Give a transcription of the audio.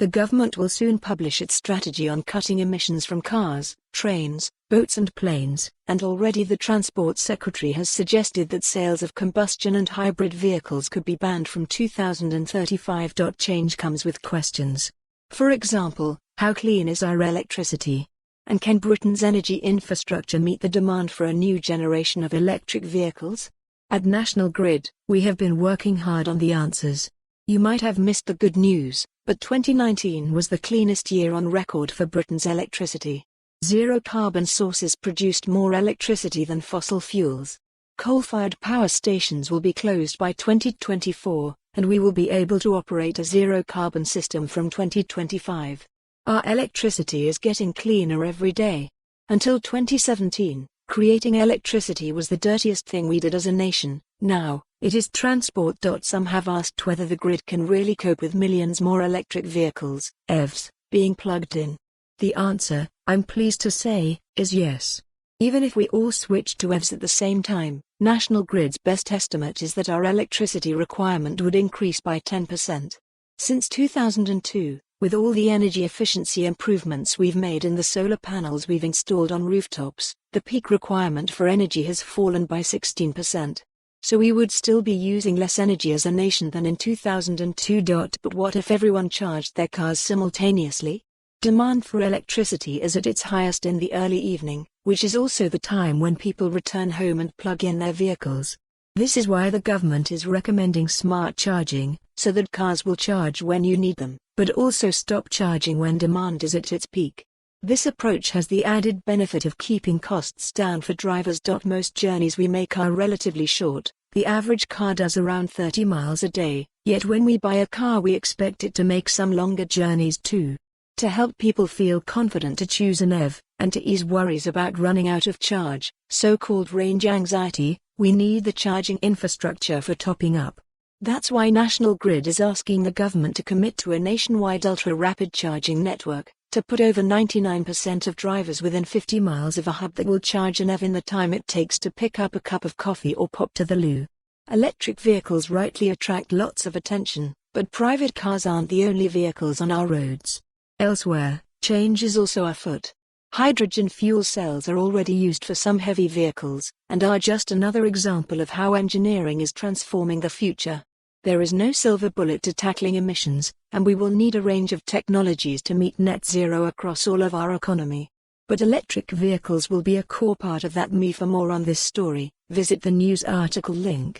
The government will soon publish its strategy on cutting emissions from cars, trains, boats and planes, and already the Transport Secretary has suggested that sales of combustion and hybrid vehicles could be banned from 2035. Change comes with questions. For example, how clean is our electricity? And can Britain's energy infrastructure meet the demand for a new generation of electric vehicles? At National Grid, we have been working hard on the answers. You might have missed the good news, but 2019 was the cleanest year on record for Britain's electricity. Zero-carbon sources produced more electricity than fossil fuels. Coal-fired power stations will be closed by 2024, and we will be able to operate a zero-carbon system from 2025. Our electricity is getting cleaner every day. Until 2017, creating electricity was the dirtiest thing we did as a nation. Now, it is transport.Some have asked whether the grid can really cope with millions more electric vehicles, EVs, being plugged in. The answer, I'm pleased to say, is yes. Even if we all switch to EVs at the same time, National Grid's best estimate is that our electricity requirement would increase by 10%. Since 2002, with all the energy efficiency improvements we've made in the solar panels we've installed on rooftops, the peak requirement for energy has fallen by 16%. So we would still be using less energy as a nation than in 2002. But what if everyone charged their cars simultaneously? Demand for electricity is at its highest in the early evening, which is also the time when people return home and plug in their vehicles. This is why the government is recommending smart charging, so that cars will charge when you need them, but also stop charging when demand is at its peak. This approach has the added benefit of keeping costs down for drivers. Most journeys we make are relatively short. The average car does around 30 miles a day, yet when we buy a car we expect it to make some longer journeys too. To help people feel confident to choose an EV, and to ease worries about running out of charge, so-called range anxiety, we need the charging infrastructure for topping up. That's why National Grid is asking the government to commit to a nationwide ultra-rapid charging network, to put over 99% of drivers within 50 miles of a hub that will charge an EV in the time it takes to pick up a cup of coffee or pop to the loo. Electric vehicles rightly attract lots of attention, but private cars aren't the only vehicles on our roads. Elsewhere, change is also afoot. Hydrogen fuel cells are already used for some heavy vehicles, and are just another example of how engineering is transforming the future. There is no silver bullet to tackling emissions, and we will need a range of technologies to meet net zero across all of our economy. But electric vehicles will be a core part of that. For more on this story, visit the news article link.